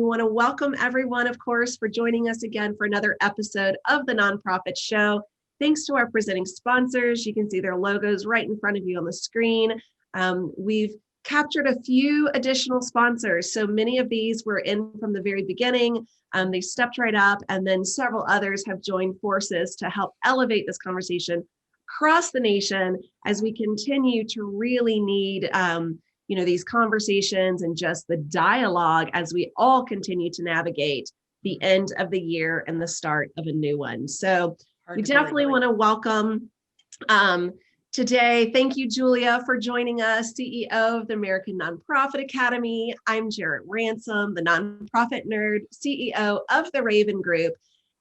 want to welcome everyone, of course, for joining us again for another episode of the Nonprofit Show. Thanks to our presenting sponsors. You can see their logos right in front of you on the screen. We've captured a few additional sponsors. So many of these were in from the very beginning. They stepped right up, and then several others have joined forces to help elevate this conversation across the nation as we continue to really need these conversations and just the dialogue as we all continue to navigate the end of the year and the start of a new one. So we definitely want to welcome today. Thank you, Julia, for joining us, CEO of the American Nonprofit Academy. I'm Jarrett Ransom, the nonprofit nerd, CEO of the Raven Group.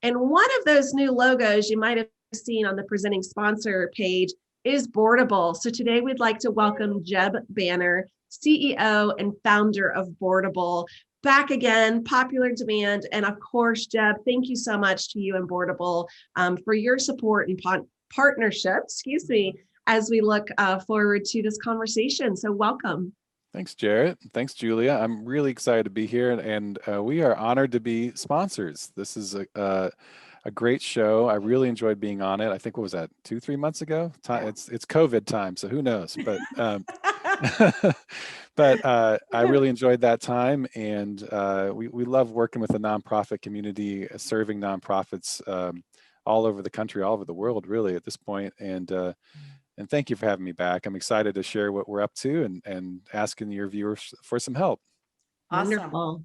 And one of those new logos you might have seen on the presenting sponsor page is Boardable. So today we'd like to welcome Jeb Banner, CEO and founder of Boardable, back again, popular demand. And of course, Jeb, thank you so much to you and Boardable for your support and partnership, as we look forward to this conversation. So welcome. Thanks, Jarrett. Thanks, Julia. I'm really excited to be here, and we are honored to be sponsors. This is a great show. I really enjoyed being on it. I think, what was that, 2-3 months ago? It's COVID time, so who knows? But I really enjoyed that time, and we love working with the nonprofit community, serving nonprofits all over the country, all over the world, really, at this point. And thank you for having me back. I'm excited to share what we're up to and asking your viewers for some help. Awesome. Wonderful.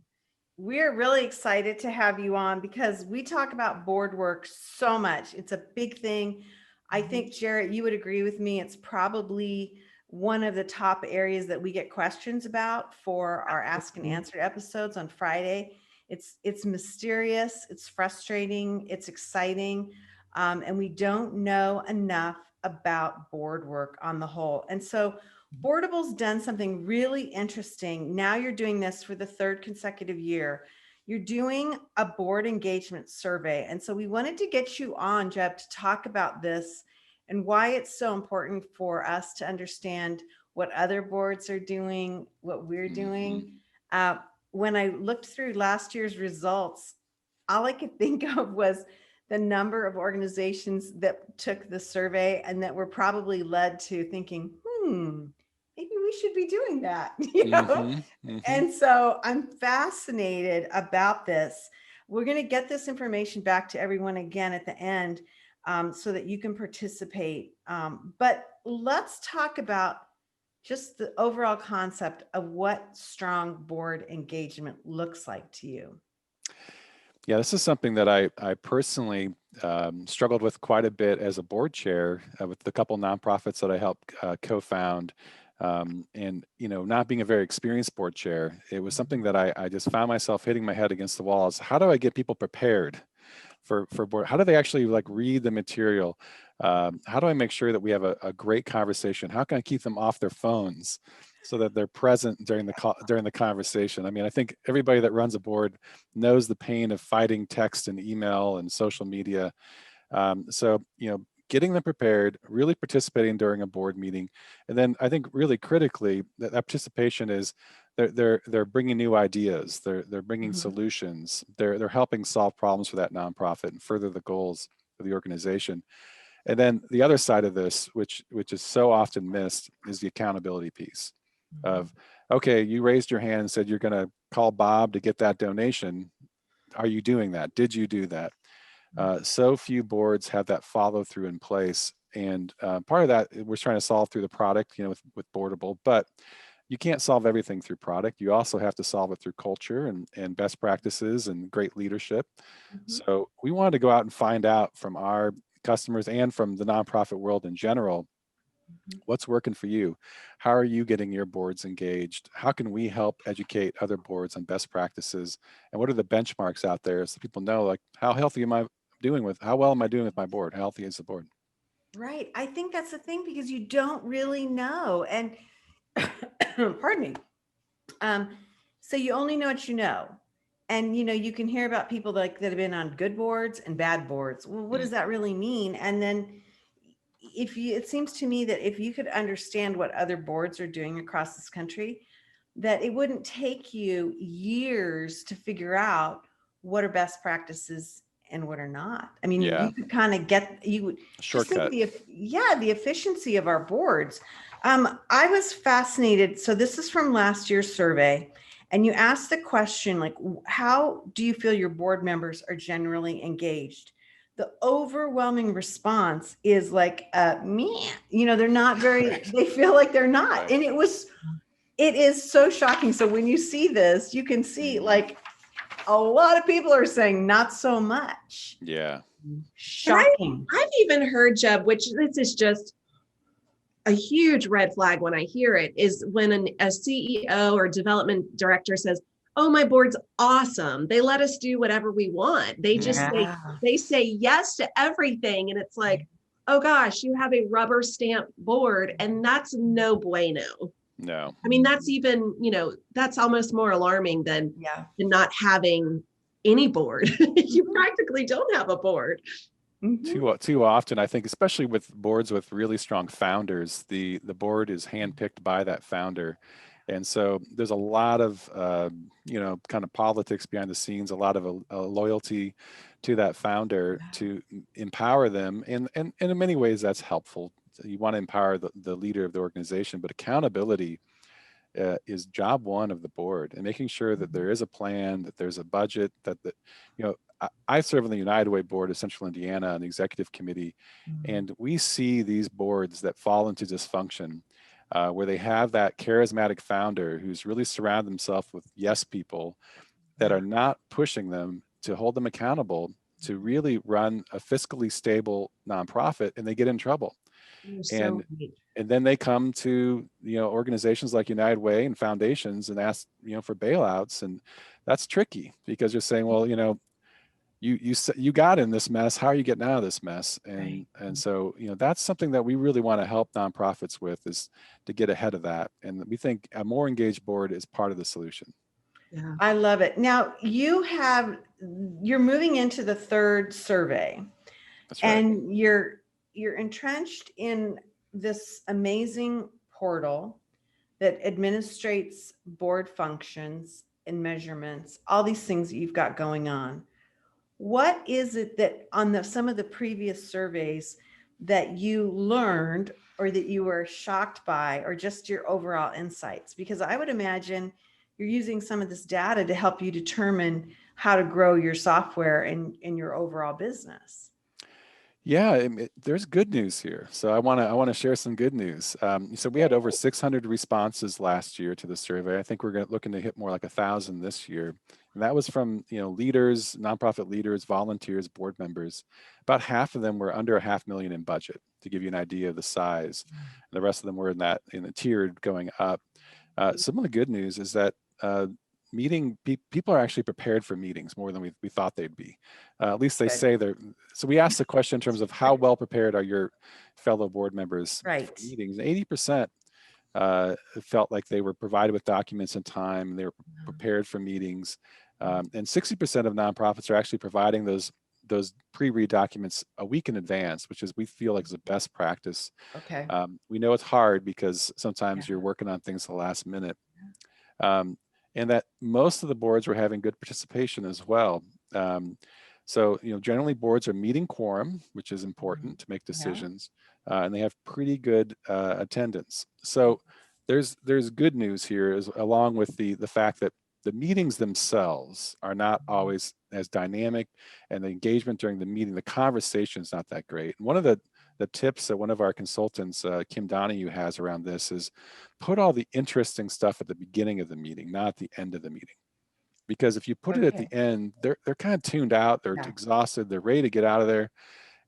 We're really excited to have you on because we talk about board work so much. It's a big thing. I think, Jarrett, you would agree with me. It's probably one of the top areas that we get questions about for our Ask and Answer episodes on Friday. It's mysterious, it's frustrating, it's exciting, and we don't know enough about board work on the whole. And so Boardable's done something really interesting. Now you're doing this for the third consecutive year. You're doing a board engagement survey. And so we wanted to get you on, Jeb, to talk about this and why it's so important for us to understand what other boards are doing, what we're doing. When I looked through last year's results, all I could think of was the number of organizations that took the survey and that were probably led to thinking, maybe we should be doing that, And so I'm fascinated about this. We're going to get this information back to everyone again at the end so that you can participate. But let's talk about just the overall concept of what strong board engagement looks like to you. Yeah, this is something that I personally struggled with quite a bit as a board chair with the couple nonprofits that I helped co-found. And, not being a very experienced board chair, it was something that I just found myself hitting my head against the walls. How do I get people prepared for board? How do they actually read the material? How do I make sure that we have a great conversation? How can I keep them off their phones so that they're present during the conversation? I mean, I think everybody that runs a board knows the pain of fighting text and email and social media. So getting them prepared, really participating during a board meeting, and then I think really critically that participation is they're bringing new ideas, they're bringing solutions, they're helping solve problems for that nonprofit and further the goals of the organization. And then the other side of this, which is so often missed, is the accountability piece of, okay, you raised your hand and said you're going to call Bob to get that donation. Are you doing that? Did you do that? So few boards have that follow through in place. And part of that we're trying to solve through the product, with Boardable, but you can't solve everything through product. You also have to solve it through culture and best practices and great leadership. So we wanted to go out and find out from our customers and from the nonprofit world in general, what's working for you? How are you getting your boards engaged? How can we help educate other boards on best practices? And what are the benchmarks out there so people know, like, how healthy am I doing how well am I doing with my board? How healthy is the board? Right. I think that's the thing, because you don't really know. And pardon me. So you only know what you know. And, you can hear about people that have been on good boards and bad boards. Well, what does that really mean? And then it seems to me that if you could understand what other boards are doing across this country, that it wouldn't take you years to figure out what are best practices and what are not. I mean, Yeah. you could kind of you would just think Shortcut. the efficiency of our boards. I was fascinated. So this is from last year's survey, and you asked the question, like, how do you feel your board members are generally engaged? The overwhelming response is like, me, they're not very, they feel like they're not. Right. And it is so shocking. So when you see this, you can see like a lot of people are saying not so much. Yeah. Shocking. I've even heard, Jeb, which this is just a huge red flag when I hear it, is when a CEO or development director says, "Oh, my board's awesome. They let us do whatever we want. They just say yes to everything." And it's like, oh gosh, you have a rubber stamp board, and that's no bueno. No. I mean, that's even, that's almost more alarming than not having any board. You practically don't have a board. Too often, I think, especially with boards with really strong founders, the board is handpicked by that founder. And so there's a lot of, kind of politics behind the scenes, a lot of a loyalty to that founder to empower them. And in many ways, that's helpful. You want to empower the leader of the organization, but accountability is job one of the board, and making sure that there is a plan, that there's a budget, I serve on the United Way board of Central Indiana on the executive committee, and we see these boards that fall into dysfunction, where they have that charismatic founder who's really surrounded themselves with yes people that are not pushing them to hold them accountable to really run a fiscally stable nonprofit, and they get in trouble. And then they come to organizations like United Way and foundations and ask for bailouts, and that's tricky because you're saying, well, you got in this mess. How are you getting out of this mess? And so that's something that we really want to help nonprofits with, is to get ahead of that. And we think a more engaged board is part of the solution. Yeah, I love it. Now you're moving into the third survey. That's right. And you're entrenched in this amazing portal that administrates board functions and measurements, all these things that you've got going on. What is it that on some of the previous surveys that you learned or that you were shocked by, or just your overall insights? Because I would imagine you're using some of this data to help you determine how to grow your software and your overall business. Yeah, there's good news here. So I want to share some good news. So we had over 600 responses last year to the survey. I think we're looking to hit more like 1,000 this year, and that was from leaders, nonprofit leaders, volunteers, board members. About half of them were under $500,000 in budget, to give you an idea of the size. And the rest of them were in the tiered going up. Some of the good news is that people are actually prepared for meetings more than we thought they'd be. At least they say they're. So we asked the question in terms of how well prepared are your fellow board members for meetings. 80% felt like they were provided with documents in time, and they were prepared for meetings. And 60% of nonprofits are actually providing those pre-read documents a week in advance, which is, we feel like, is a best practice. Okay. We know it's hard because sometimes you're working on things at the last minute. And that most of the boards were having good participation as well. So generally boards are meeting quorum, which is important to make decisions, and they have pretty good attendance. So there's good news here, along with the fact that the meetings themselves are not always as dynamic, and the engagement during the meeting, the conversation is not that great. And one of the tips that one of our consultants, Kim Donahue, has around this is put all the interesting stuff at the beginning of the meeting, not at the end of the meeting. Because if you put it at the end, they're kind of tuned out, they're exhausted, they're ready to get out of there.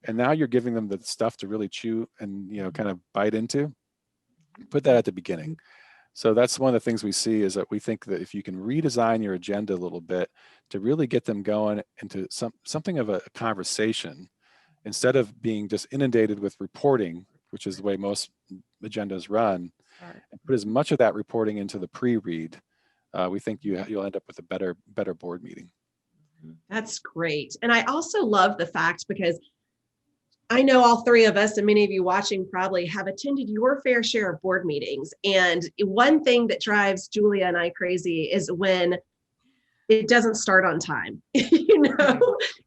And now you're giving them the stuff to really chew and kind of bite into. Put that at the beginning. So that's one of the things we see, is that we think that if you can redesign your agenda a little bit to really get them going into something of a conversation, instead of being just inundated with reporting, which is the way most agendas run, and put as much of that reporting into the pre-read, we think you'll end up with a better board meeting. That's great. And I also love the fact, because I know all three of us and many of you watching probably have attended your fair share of board meetings. And one thing that drives Julia and I crazy is when it doesn't start on time,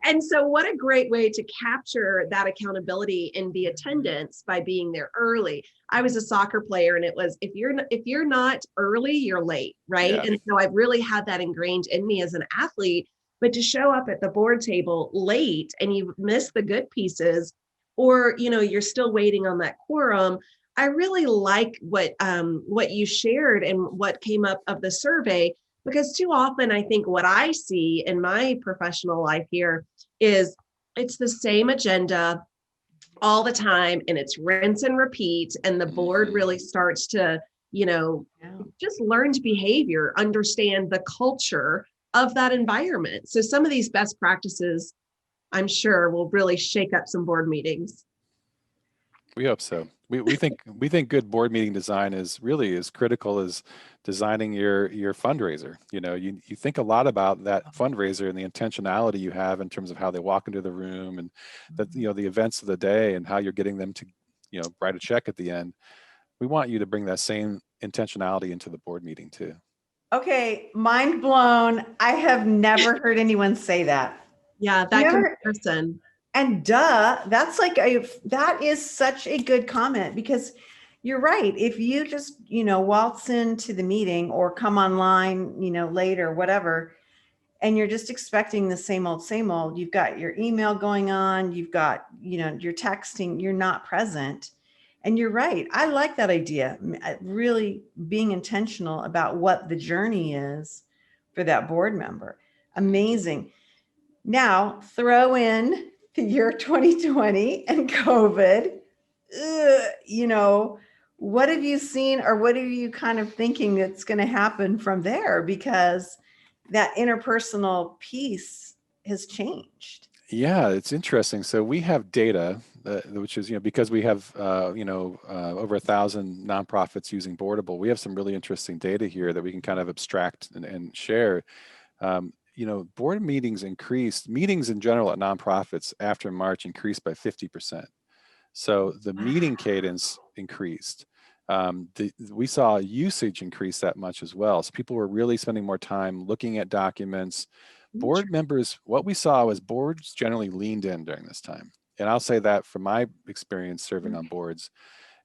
And so what a great way to capture that accountability and the attendance by being there early. I was a soccer player, and it was, if you're not early, you're late, right? Yeah. And so I've really had that ingrained in me as an athlete, but to show up at the board table late and you miss the good pieces, or you're still waiting on that quorum. I really like what you shared and what came up of the survey, because too often I think what I see in my professional life here is it's the same agenda all the time, and it's rinse and repeat, and the board really starts to just learned behavior, understand the culture of that environment. So some of these best practices, I'm sure, will really shake up some board meetings. We hope so. We think good board meeting design is really as critical as designing your fundraiser. You think a lot about that fundraiser and the intentionality you have in terms of how they walk into the room, and that the events of the day and how you're getting them to write a check at the end. We want you to bring that same intentionality into the board meeting too. Okay, mind blown. I have never heard anyone say that. Yeah, that comparison. And that is such a good comment, because you're right. If you just, waltz into the meeting or come online, later, whatever, and you're just expecting the same old, you've got your email going on, you've got, you're texting, you're not present. And you're right. I like that idea. Really being intentional about what the journey is for that board member. Amazing. Now throw in the year 2020 and COVID. What have you seen, or what are you kind of thinking that's going to happen from there? Because that interpersonal piece has changed. Yeah, it's interesting. So we have data, which is, because we have, over 1,000 nonprofits using Boardable. We have some really interesting data here that we can kind of abstract and share. Board meetings meetings in general at nonprofits after March increased by 50%. So the meeting cadence increased. We saw usage increase that much as well. So people were really spending more time looking at documents. Board members, what we saw was boards generally leaned in during this time. And I'll say that from my experience serving on boards,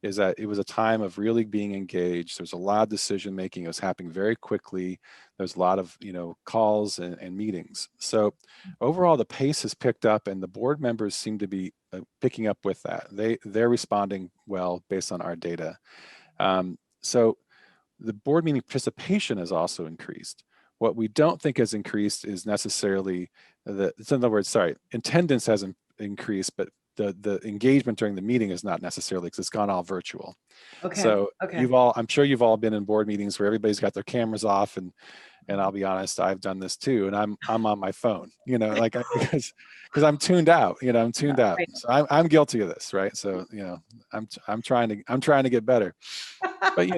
is that it was a time of really being engaged. There was a lot of decision making. It was happening very quickly. There's a lot of calls and meetings. So overall, the pace has picked up, and the board members seem to be picking up with that. They're responding well based on our data. So the board meeting participation has also increased. What we don't think has increased is necessarily in other words, attendance hasn't increased, but the engagement during the meeting is not necessarily, because it's gone all virtual. Okay. So I'm sure you've all been in board meetings where everybody's got their cameras off, and I'll be honest, I've done this too, and I'm on my phone, because I'm tuned out, I'm tuned out. Right. So I'm guilty of this, right? So I'm trying to get better. But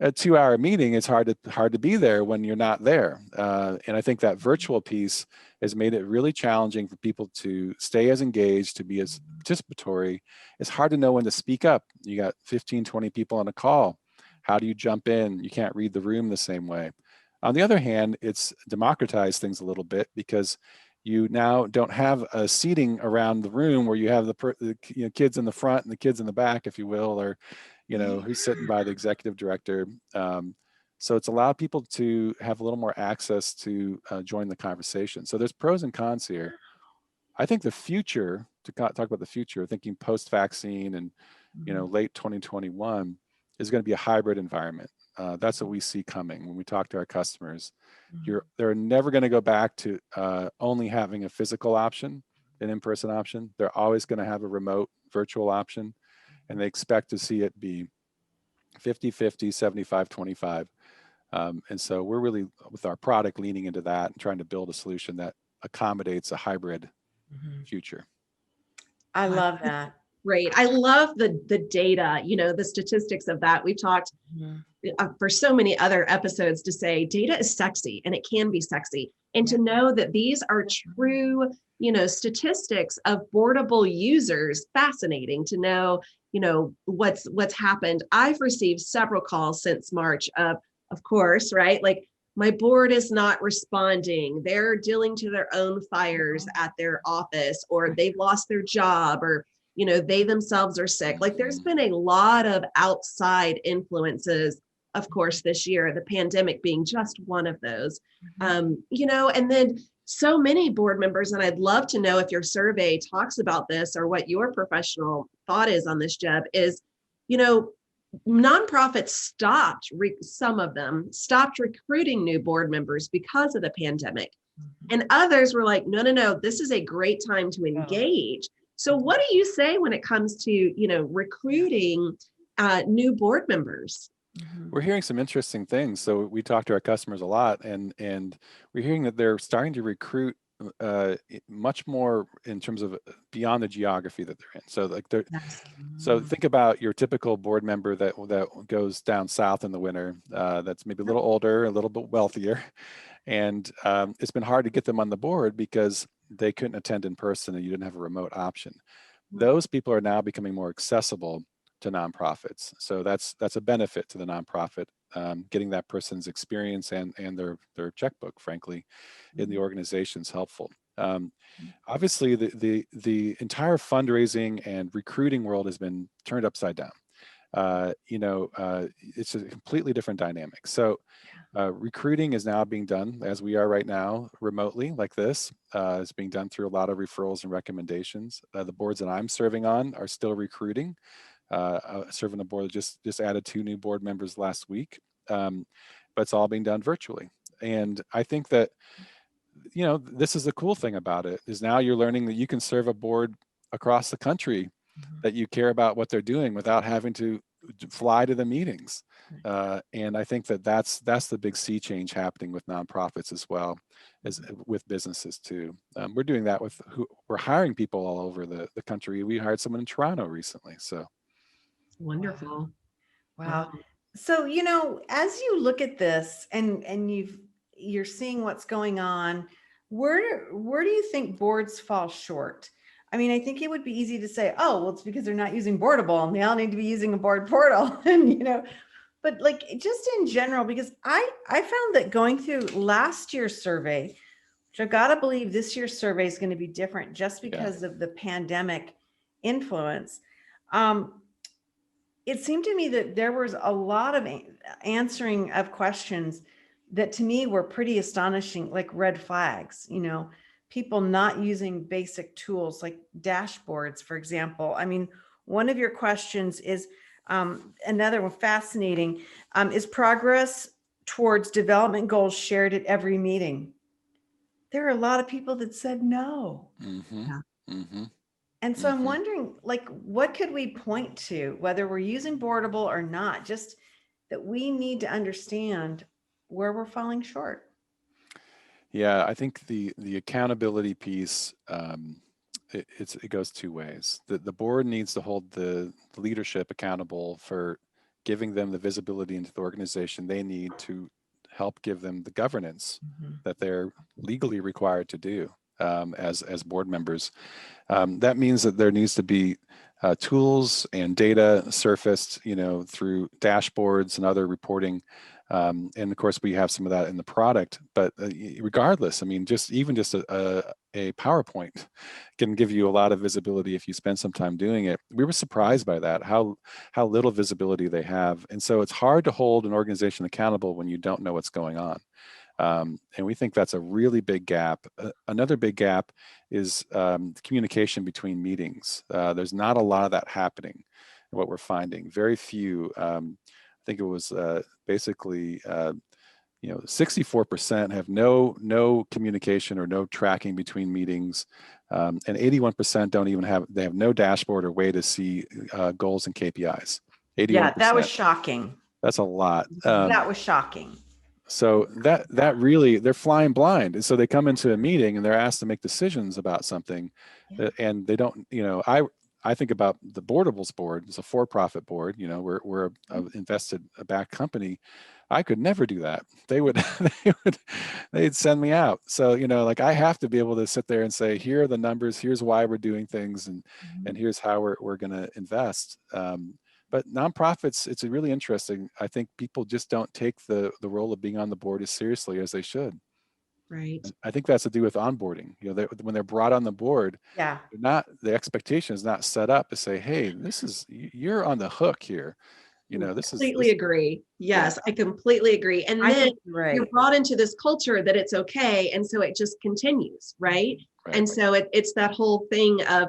a 2-hour meeting, it's hard to be there when you're not there. And I think that virtual piece has made it really challenging for people to stay as engaged, to be as participatory. It's hard to know when to speak up. You got 15, 20 people on a call. How do you jump in? You can't read the room the same way. On the other hand, it's democratized things a little bit, because you now don't have a seating around the room where you have the kids in the front and the kids in the back, if you will, or who's sitting by the executive director. So it's allowed people to have a little more access to join the conversation. So there's pros and cons here. I think the future, to talk about the future, thinking post-vaccine and late 2021, is going to be a hybrid environment. That's what we see coming when we talk to our customers. They're never going to go back to only having a physical option, an in-person option. They're always going to have a remote virtual option, and they expect to see it be 50-50, 75-25. And so we're really, with our product, leaning into that and trying to build a solution that accommodates a hybrid future. I love that. Great. I love the data, the statistics of that. We've talked for so many other episodes to say data is sexy, and it can be sexy. And to know that these are true, statistics of Boardable users. Fascinating to know, what's happened. I've received several calls since March of course, right? Like, my board is not responding. They're dealing to their own fires at their office, or they've lost their job, or, they themselves are sick. Like, there's been a lot of outside influences, of course, this year, the pandemic being just one of those. And then so many board members, and I'd love to know if your survey talks about this or what your professional thought is on this, Jeb, is, nonprofits some of them stopped recruiting new board members because of the pandemic. And others were like, no, this is a great time to engage. So what do you say when it comes to, recruiting new board members? We're hearing some interesting things. So we talk to our customers a lot, and we're hearing that they're starting to recruit much more in terms of beyond the geography that they're in. So like so think about your typical board member that goes down south in the winter, that's maybe a little older, a little bit wealthier, and it's been hard to get them on the board because they couldn't attend in person and you didn't have a remote option. Those people are now becoming more accessible to nonprofits. So that's a benefit to the nonprofit, getting that person's experience and their checkbook, frankly, in the organization is helpful. Obviously, the entire fundraising and recruiting world has been turned upside down. It's a completely different dynamic. So recruiting is now being done, as we are right now, remotely like this. It's being done through a lot of referrals and recommendations. The boards that I'm serving on are still recruiting. Serving a board that just added 2 new board members last week, but it's all being done virtually. And I think that, this is the cool thing about it, is now you're learning that you can serve a board across the country that you care about what they're doing without having to fly to the meetings. And I think that's the big sea change happening with nonprofits as well as with businesses too. We're doing that we're hiring people all over the country. We hired someone in Toronto recently. So. Wonderful. Wow. So, as you look at this and you're seeing what's going on, where do you think boards fall short? I mean, I think it would be easy to say, oh, well, it's because they're not using Boardable and they all need to be using a board portal. And, but like just in general, because I found that going through last year's survey, which I've got to believe this year's survey is going to be different just because of the pandemic influence. It seemed to me that there was a lot of answering of questions that to me were pretty astonishing, like red flags, people not using basic tools like dashboards, for example. I mean, one of your questions is, another one fascinating, is progress towards development goals shared at every meeting? There are a lot of people that said no. And so I'm wondering, like, what could we point to, whether we're using Boardable or not, just that we need to understand where we're falling short? Yeah, I think the accountability piece, it goes 2 ways. The board needs to hold the leadership accountable for giving them the visibility into the organization they need to help give them the governance that they're legally required to do as board members. That means that there needs to be tools and data surfaced, through dashboards and other reporting. And of course, we have some of that in the product. But regardless, I mean, just a PowerPoint can give you a lot of visibility if you spend some time doing it. We were surprised by that, how little visibility they have. And so it's hard to hold an organization accountable when you don't know what's going on. And we think that's a really big gap. Another big gap is communication between meetings. There's not a lot of that happening. What we're finding, very few. I think it was basically 64% have no communication or no tracking between meetings, and 81% don't even have no dashboard or way to see goals and KPIs. 81%. Yeah, that was shocking. That's a lot. That was shocking. So that really, they're flying blind. And so they come into a meeting and they're asked to make decisions about something, and they don't, I think about the Boardables board. It's a for-profit board. We're an invested backed company. I could never do that. They would, they'd send me out. So, like I have to be able to sit there and say, here are the numbers, here's why we're doing things, and here's how we're going to invest. But nonprofits, it's a really interesting. I think people just don't take the role of being on the board as seriously as they should. Right. I think that's to do with onboarding. When they're brought on the board, Yeah. the expectation is not set up to say, hey, you're on the hook here. Completely agree. Yeah. Yes, I completely agree. And I then think you're right. you're brought into this culture that it's okay. And so it just continues, right? Right. And so it's that whole thing of,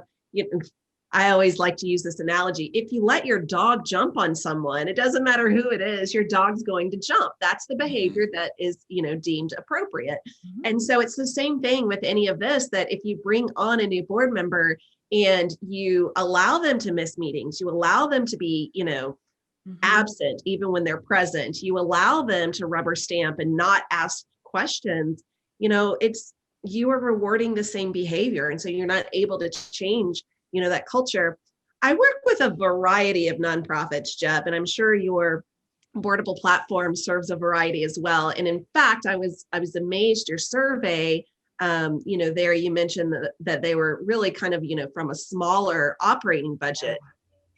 I always like to use this analogy. If you let your dog jump on someone, it doesn't matter who it is, your dog's going to jump. That's the behavior that is, deemed appropriate. And so it's the same thing with any of this, that if you bring on a new board member and you allow them to miss meetings, you allow them to be, absent even when they're present, you allow them to rubber stamp and not ask questions, you are rewarding the same behavior. And so you're not able to change, that culture. I work with a variety of nonprofits, Jeb, and I'm sure your Boardable platform serves a variety as well. And in fact, I was amazed your survey, there you mentioned that they were really kind of, from a smaller operating budget.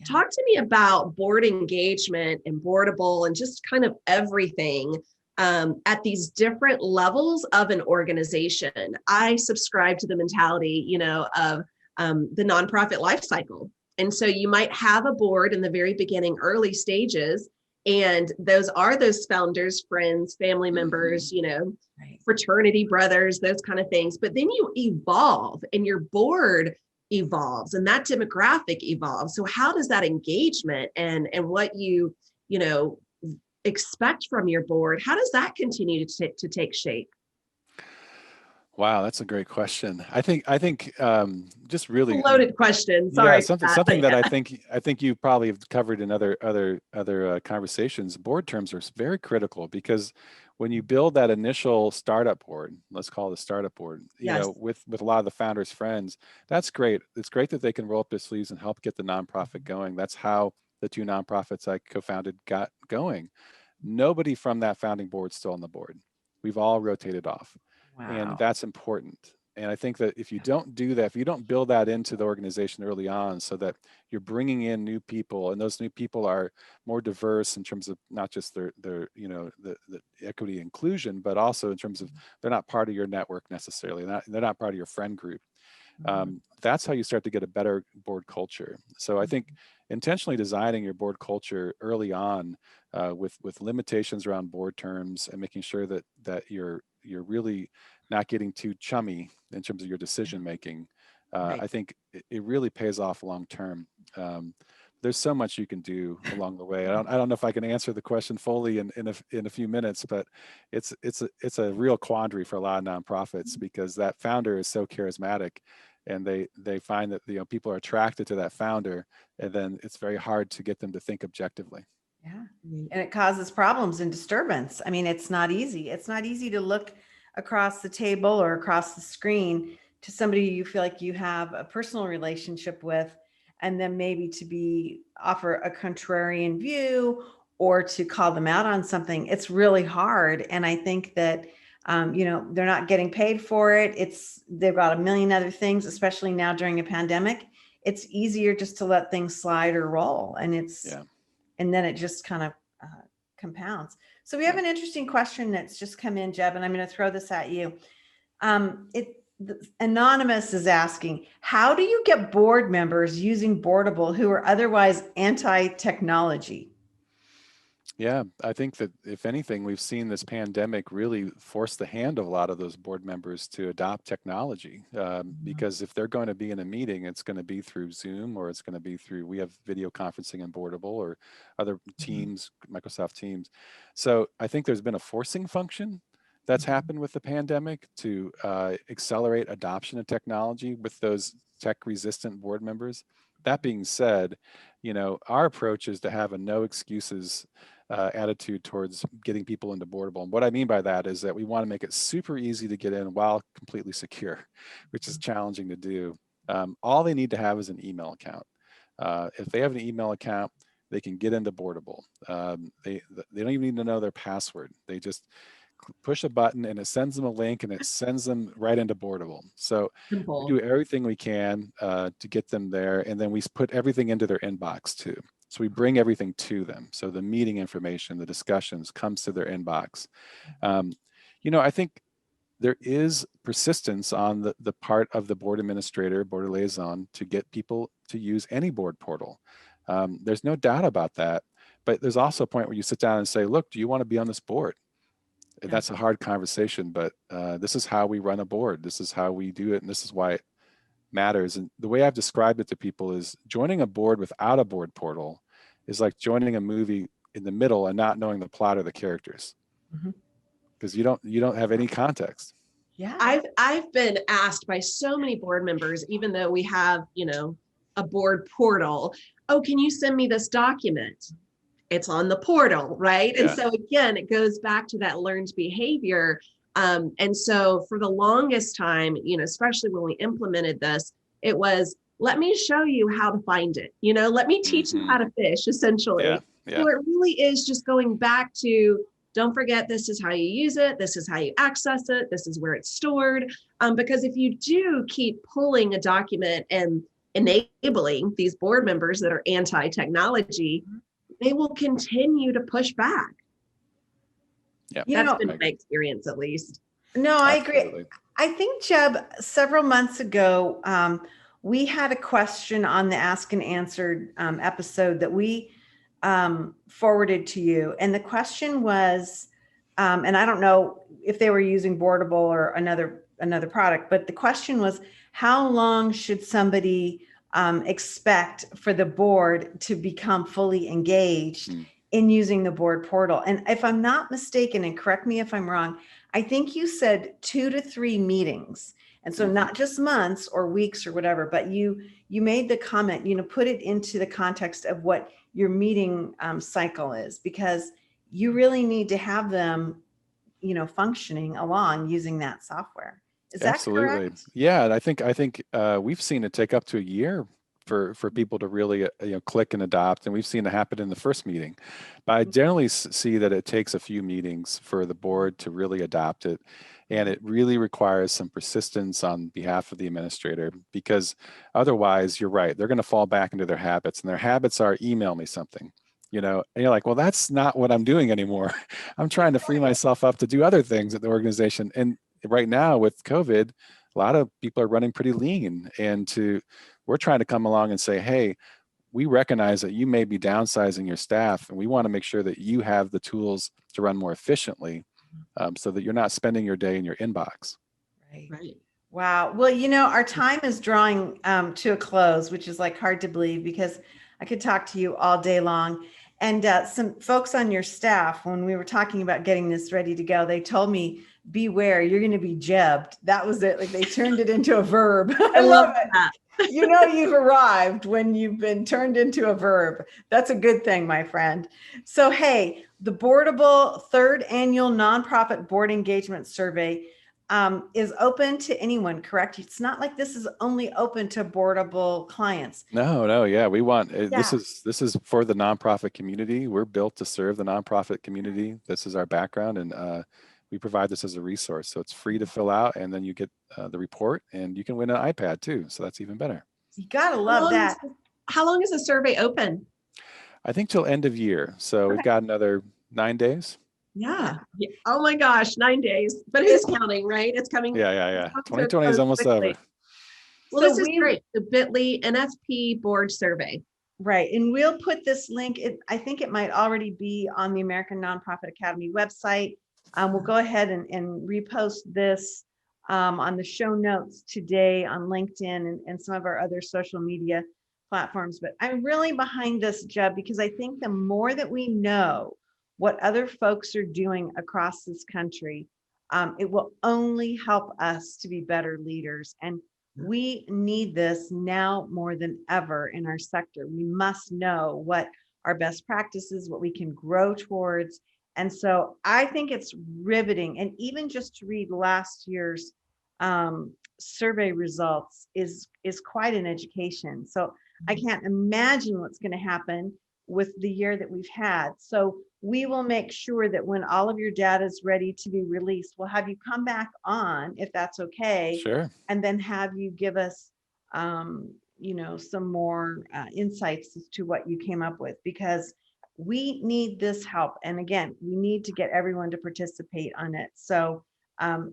Talk to me about board engagement and Boardable and just kind of everything at these different levels of an organization. I subscribe to the mentality, of the nonprofit life cycle. And so you might have a board in the very beginning, early stages, and those are those founders, friends, family members, Right. fraternity brothers, those kind of things. But then you evolve and your board evolves and that demographic evolves. So how does that engagement and what you expect from your board, how does that continue to take shape? Wow, that's a great question. I think just really A loaded question. Sorry. Yeah, something that I think you probably have covered in other conversations. Board terms are very critical because when you build that initial startup board, let's call it a startup board, Yes. with a lot of the founders' friends, that's great. It's great that they can roll up their sleeves and help get the nonprofit going. That's how the two nonprofits I co-founded got going. Nobody from that founding board is still on the board. We've all rotated off. And Wow. that's important. And I think that if you don't do that, if you don't build that into the organization early on so that you're bringing in new people and those new people are more diverse in terms of not just their the equity inclusion, but also in terms of they're not part of your network necessarily, they're not part of your friend group. That's how you start to get a better board culture. So I think intentionally designing your board culture early on with limitations around board terms and making sure that you're really not getting too chummy in terms of your decision making. Right. I think it really pays off long term. There's so much you can do along the way. I don't know if I can answer the question fully in a few minutes, but it's a real quandary for a lot of nonprofits because that founder is so charismatic, and they find that people are attracted to that founder, and then it's very hard to get them to think objectively. Yeah. And it causes problems and disturbance. I mean, it's not easy. It's not easy to look across the table or across the screen to somebody you feel like you have a personal relationship with, and then maybe to offer a contrarian view or to call them out on something. It's really hard. And I think that, they're not getting paid for it. They've got a million other things, especially now during a pandemic. It's easier just to let things slide or roll. And and then it just kind of compounds. So we have an interesting question that's just come in, Jeb, and I'm going to throw this at you. Anonymous is asking, how do you get board members using Boardable who are otherwise anti-technology? Yeah, I think that if anything, we've seen this pandemic really force the hand of a lot of those board members to adopt technology. Because if they're going to be in a meeting, it's going to be through Zoom, or it's going to be we have video conferencing in Boardable or other Teams, Microsoft Teams. So I think there's been a forcing function that's happened with the pandemic to accelerate adoption of technology with those tech-resistant board members. That being said, our approach is to have a no excuses attitude towards getting people into Boardable. And what I mean by that is that we want to make it super easy to get in while completely secure, which is challenging to do. All they need to have is an email account. If they have an email account, they can get into Boardable. They don't even need to know their password. They just push a button and it sends them a link and it sends them right into Boardable. So we Simple. do everything we can to get them there, and then we put everything into their inbox too. So we bring everything to them. So the meeting information, the discussions comes to their inbox. I think there is persistence on the part of the board administrator, board liaison, to get people to use any board portal. There's no doubt about that. But there's also a point where you sit down and say, look, do you want to be on this board? And that's a hard conversation, but this is how we run a board. This is how we do it. And this is why it matters. And the way I've described it to people is joining a board without a board portal is like joining a movie in the middle and not knowing the plot or the characters. Because you don't have any context. Yeah. I've been asked by so many board members, even though we have, a board portal, oh, can you send me this document? It's on the portal, right? Yeah. And so again, it goes back to that learned behavior. And so for the longest time, especially when we implemented this, it was, let me show you how to find it. Let me teach you how to fish, essentially. Yeah. So it really is just going back to, don't forget, this is how you use it. This is how you access it. This is where it's stored. Because if you do keep pulling a document and enabling these board members that are anti-technology, they will continue to push back. Yeah, that's been my experience, at least. No, I agree. I think, Jeb, several months ago, we had a question on the Ask and Answered episode that we forwarded to you. And the question was, and I don't know if they were using Boardable or another product, but the question was, how long should somebody expect for the board to become fully engaged in using the board portal? And if I'm not mistaken, and correct me if I'm wrong, I think you said 2 to 3 meetings. And so not just months or weeks or whatever, but you made the comment, put it into the context of what your meeting cycle is, because you really need to have them, functioning along using that software. Is that correct? Yeah, and I think we've seen it take up to a year for people to really click and adopt, and we've seen it happen in the first meeting. But I generally see that it takes a few meetings for the board to really adopt it, and it really requires some persistence on behalf of the administrator, because otherwise, you're right, they're going to fall back into their habits, and their habits are email me something. And you're like, well, that's not what I'm doing anymore. I'm trying to free myself up to do other things at the organization. And right now with COVID, a lot of people are running pretty lean, and we're trying to come along and say, hey, we recognize that you may be downsizing your staff, and we want to make sure that you have the tools to run more efficiently, so that you're not spending your day in your inbox. Right. Wow. Well, our time is drawing to a close, which is like hard to believe, because I could talk to you all day long. And some folks on your staff, when we were talking about getting this ready to go, they told me, beware, you're going to be jebbed. That was it. Like, they turned it into a verb. I love it. That. You've arrived when you've been turned into a verb. That's a good thing, my friend. So, hey, the Boardable 3rd Annual Nonprofit Board Engagement Survey is open to anyone, correct? It's not like this is only open to Boardable clients. No, yeah, we want this is for the nonprofit community. We're built to serve the nonprofit community. This is our background, and we provide this as a resource. So it's free to fill out, and then you get the report, and you can win an iPad too. So that's even better. You gotta love that. How long is the survey open? I think till end of year. So we've got another 9 days. Yeah. Oh my gosh, 9 days. But it is counting, right? It's coming. Yeah. 2020 is almost over. Well, so this is great. The Bitly NFP board survey. Right. And we'll put this link. I think it might already be on the American Nonprofit Academy website. We'll go ahead and repost this on the show notes today on LinkedIn and some of our other social media platforms. But I'm really behind this, Jeb, because I think the more that we know what other folks are doing across this country, it will only help us to be better leaders. And we need this now more than ever in our sector. We must know what our best practices, what we can grow towards. And so I think it's riveting. And even just to read last year's survey results is quite an education. So I can't imagine what's going to happen with the year that we've had. So we will make sure that when all of your data is ready to be released, we'll have you come back on, if that's okay, Sure. and then have you give us, some more insights as to what you came up with, because we need this help. And again, we need to get everyone to participate on it. So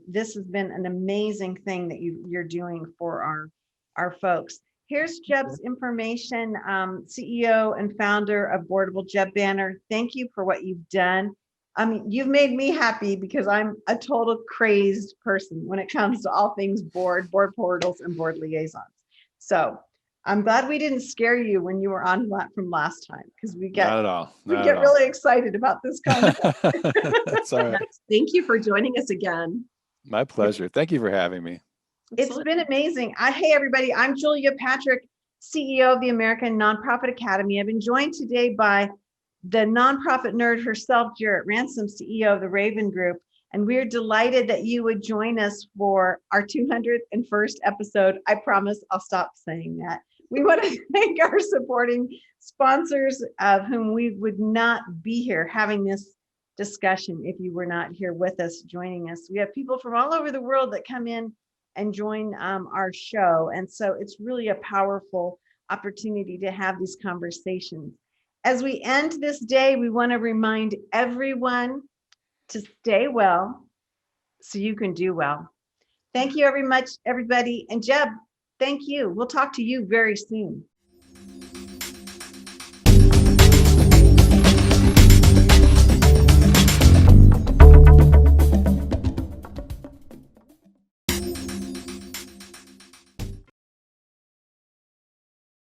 this has been an amazing thing that you're doing for our folks. Here's Jeb's information, CEO and founder of Boardable. Jeb Banner, thank you for what you've done. I mean, you've made me happy because I'm a total crazed person when it comes to all things board portals, and board liaisons. So I'm glad we didn't scare you when you were on from last time, because we get Not at all. we Not get at all. really excited about this concept. That's all right. Thank you for joining us again. My pleasure. Thank you for having me. It's been amazing. Hey, everybody, I'm Julia Patrick, CEO of the American Nonprofit Academy. I've been joined today by the nonprofit nerd herself, Jarrett Ransom, CEO of the Raven Group. And we're delighted that you would join us for our 201st episode. I promise I'll stop saying that. We want to thank our supporting sponsors, of whom we would not be here having this discussion if you were not here with us, joining us. We have people from all over the world that come in and join our show. And so it's really a powerful opportunity to have these conversations. As we end this day, we want to remind everyone to stay well so you can do well. Thank you very much, everybody. And Jeb, thank you. We'll talk to you very soon.